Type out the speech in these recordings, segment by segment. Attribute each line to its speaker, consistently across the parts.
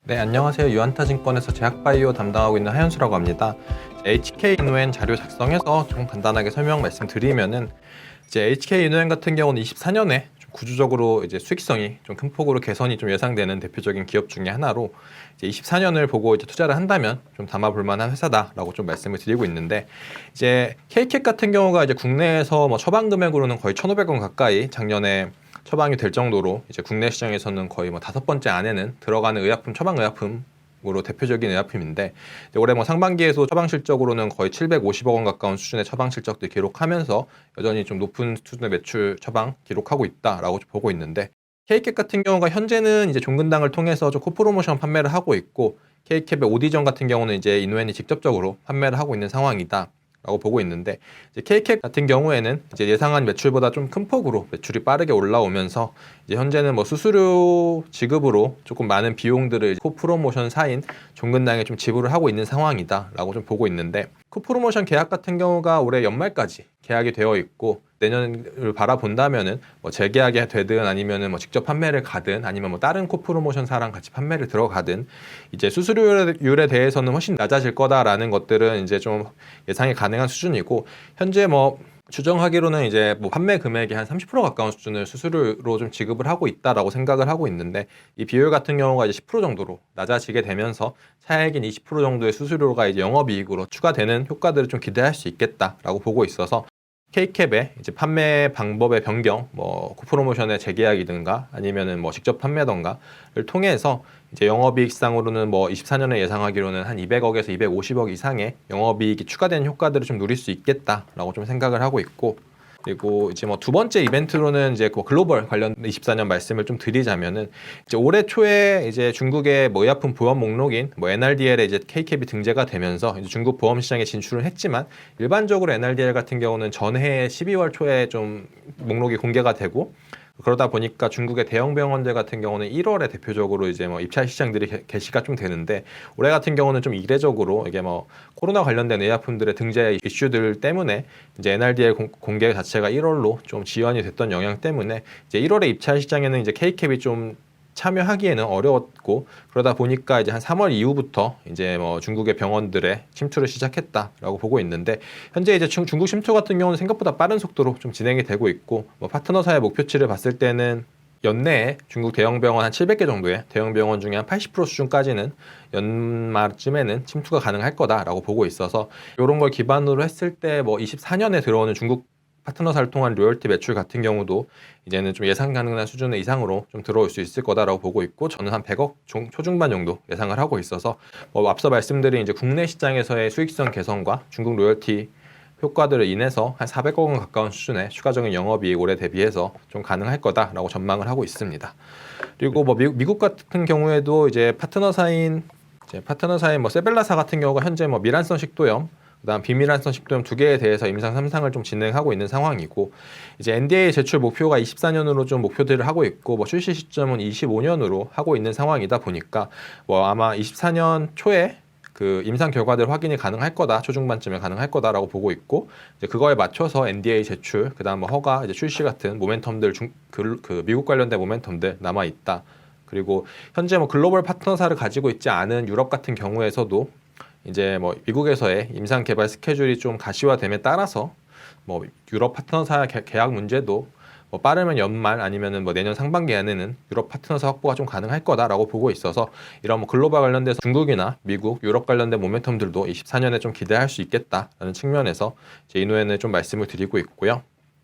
Speaker 1: 네, 안녕하세요. 유한타증권에서 제약바이오 담당하고 있는 하현수라고 합니다. HK-인노엔 자료 작성해서 좀 간단하게 설명 말씀드리면은 이제 HK-인노엔 같은 경우는 24년에 좀 구조적으로 이제 수익성이 좀 큰 폭으로 개선이 좀 예상되는 대표적인 기업 중에 하나로 이제 24년을 보고 이제 투자를 한다면 좀 담아볼 만한 회사다라고 좀 말씀을 드리고 있는데, 이제 K캡 같은 경우가 이제 국내에서 뭐 처방 금액으로는 거의 1,500원 가까이 작년에 처방이 될 정도로 이제 국내 시장에서는 거의 뭐 5번째 안에는 들어가는 의약품, 처방 의약품으로 대표적인 의약품인데, 올해 뭐 상반기에도 처방 실적으로는 거의 750억 원 가까운 수준의 처방 실적들 기록하면서 여전히 좀 높은 수준의 매출 처방 기록하고 있다라고 보고 있는데, K캡 같은 경우가 현재는 이제 종근당을 통해서 좀 코프로모션 판매를 하고 있고, K캡의 오디전 같은 경우는 이제 인노엔이 직접적으로 판매를 하고 있는 상황이다 라고 보고 있는데, 이제 K캡 같은 경우에는 이제 예상한 매출보다 좀 큰 폭으로 매출이 빠르게 올라오면서 이제 현재는 뭐 수수료 지급으로 조금 많은 비용들을 코프로모션사인 종근당에 좀 지불을 하고 있는 상황이다라고 좀 보고 있는데, 코프로모션 계약 같은 경우가 올해 연말까지 계약이 되어 있고, 내년을 바라본다면은 뭐 재계약이 되든 아니면은 뭐 직접 판매를 가든 아니면 뭐 다른 코프로모션사랑 같이 판매를 들어가든 이제 수수료율에 대해서는 훨씬 낮아질 거다라는 것들은 이제 좀 예상이 가능한 수준이고, 현재 뭐 추정하기로는 이제 뭐 판매 금액의 한 30% 가까운 수준을 수수료로 좀 지급을 하고 있다라고 생각을 하고 있는데, 이 비율 같은 경우가 이제 10% 정도로 낮아지게 되면서 차액인 20% 정도의 수수료가 이제 영업이익으로 추가되는 효과들을 좀 기대할 수 있겠다라고 보고 있어서, K캡의 이제 판매 방법의 변경, 뭐 코프로모션의 재계약이든가 아니면은 뭐 직접 판매던가를 통해서 이제 영업이익상으로는 뭐 24년에 예상하기로는 한 200억에서 250억 이상의 영업이익이 추가된 효과들을 좀 누릴 수 있겠다라고 좀 생각을 하고 있고, 그리고 이제 뭐 두 번째 이벤트로는 이제 그 글로벌 관련 24년 말씀을 좀 드리자면은, 이제 올해 초에 이제 중국의 뭐 의약품 보험 목록인 뭐 NRDL에 이제 K캡이 등재가 되면서 이제 중국 보험 시장에 진출을 했지만, 일반적으로 NRDL 같은 경우는 전해 12월 초에 좀 목록이 공개가 되고, 그러다 보니까 중국의 대형 병원들 같은 경우는 1월에 대표적으로 이제 뭐 입찰 시장들이 개시가 좀 되는데, 올해 같은 경우는 좀 이례적으로 이게 뭐 코로나 관련된 의약품들의 등재 이슈들 때문에 이제 NRDL 공개 자체가 1월로 좀 지연이 됐던 영향 때문에 이제 1월에 입찰 시장에는 이제 K캡이 좀 참여하기에는 어려웠고, 그러다 보니까 이제 한 3월 이후부터 이제 뭐 중국의 병원들의 침투를 시작했다라고 보고 있는데, 현재 이제 중국 침투 같은 경우는 생각보다 빠른 속도로 좀 진행이 되고 있고, 뭐 파트너사의 목표치를 봤을 때는 연내에 중국 대형 병원 한 700개 정도의 대형 병원 중에 한 80% 수준까지는 연말쯤에는 침투가 가능할 거다라고 보고 있어서, 이런 걸 기반으로 했을 때 뭐 24년에 들어오는 중국 파트너사를 통한 로열티 매출 같은 경우도 이제는 좀 예상 가능한 수준의 이상으로 좀 들어올 수 있을 거다라고 보고 있고, 저는 한 100억 초중반 정도 예상을 하고 있어서, 뭐 앞서 말씀드린 이제 국내 시장에서의 수익성 개선과 중국 로열티 효과들을 인해서 한 400억 원 가까운 수준의 추가적인 영업이익 올해 대비해서 좀 가능할 거다라고 전망을 하고 있습니다. 그리고 뭐 미국 같은 경우에도 이제 파트너사인 뭐 세벨라사 같은 경우가 현재 뭐 미란성 식도염, 그다음 비미란성 식도염 두 개에 대해서 임상 3상을 좀 진행하고 있는 상황이고, 이제 NDA 제출 목표가 24년으로 좀 목표들을 하고 있고, 뭐 출시 시점은 25년으로 하고 있는 상황이다 보니까 뭐 아마 24년 초에 그 임상 결과들 확인이 가능할 거다, 초중반쯤에 가능할 거다라고 보고 있고, 이제 그거에 맞춰서 NDA 제출, 그다음 뭐 허가, 이제 출시 같은 모멘텀들 그 미국 관련된 모멘텀들 남아 있다. 그리고 현재 뭐 글로벌 파트너사를 가지고 있지 않은 유럽 같은 경우에서도 이제 뭐 미국에서의 임상 개발 스케줄이 좀 가시화됨에 따라서 뭐 유럽 파트너사 계약 문제도 뭐 빠르면 연말 아니면은 뭐 내년 상반기 안에는 유럽 파트너사 확보가 좀 가능할 거다라고 보고 있어서, 이런 뭐 글로벌 관련돼서 중국이나 미국, 유럽 관련된 모멘텀들도 24년에 좀 기대할 수 있겠다라는 측면에서 제 이노엔을 좀 말씀을 드리고 있고요.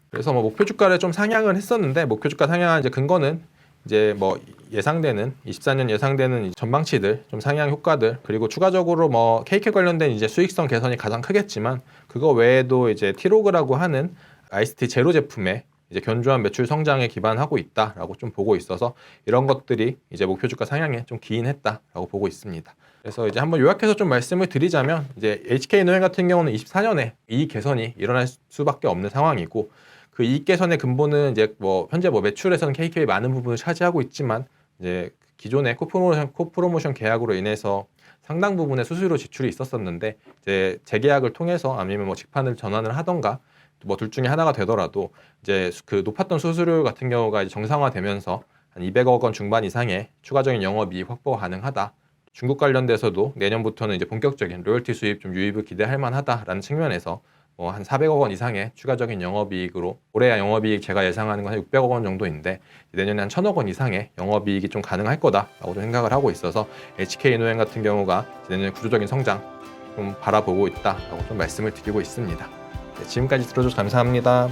Speaker 1: 그래서 뭐 목표 주가를 좀 상향을 했었는데, 목표 주가 상향한 이제 근거는 이제 뭐 예상되는 24년 예상되는 전망치들 좀 상향 효과들, 그리고 추가적으로 뭐 K캡 관련된 이제 수익성 개선이 가장 크겠지만, 그거 외에도 이제 티로그라고 하는 ICT 제로 제품의 이제 견조한 매출 성장에 기반하고 있다라고 좀 보고 있어서, 이런 것들이 이제 목표 주가 상향에 좀 기인했다라고 보고 있습니다. 그래서 이제 한번 요약해서 좀 말씀을 드리자면, 이제 HK노행 같은 경우는 24년에 이익 개선이 일어날 수밖에 없는 상황이고, 그 이익 개선의 근본은 이제 뭐 현재 뭐 매출에서는 KK의 많은 부분을 차지하고 있지만, 이제 기존의 코프로모션 계약으로 인해서 상당 부분의 수수료 지출이 있었었는데, 이제 재계약을 통해서 아니면 뭐 직판을 전환을 하던가 뭐 둘 중에 하나가 되더라도 이제 그 높았던 수수료 같은 경우가 이제 정상화되면서 한 200억 원 중반 이상의 추가적인 영업이익 확보가 가능하다. 중국 관련돼서도 내년부터는 이제 본격적인 로열티 수입 좀 유입을 기대할 만하다라는 측면에서 뭐 한 400억 원 이상의 추가적인 영업이익으로, 올해 영업이익 제가 예상하는 건 한 600억 원 정도인데 내년에 한 1000억 원 이상의 영업이익이 좀 가능할 거다라고 좀 생각을 하고 있어서 HK인후엔 같은 경우가 내년에 구조적인 성장 좀 바라보고 있다라고 좀 말씀을 드리고 있습니다. 네, 지금까지 들어줘서 감사합니다.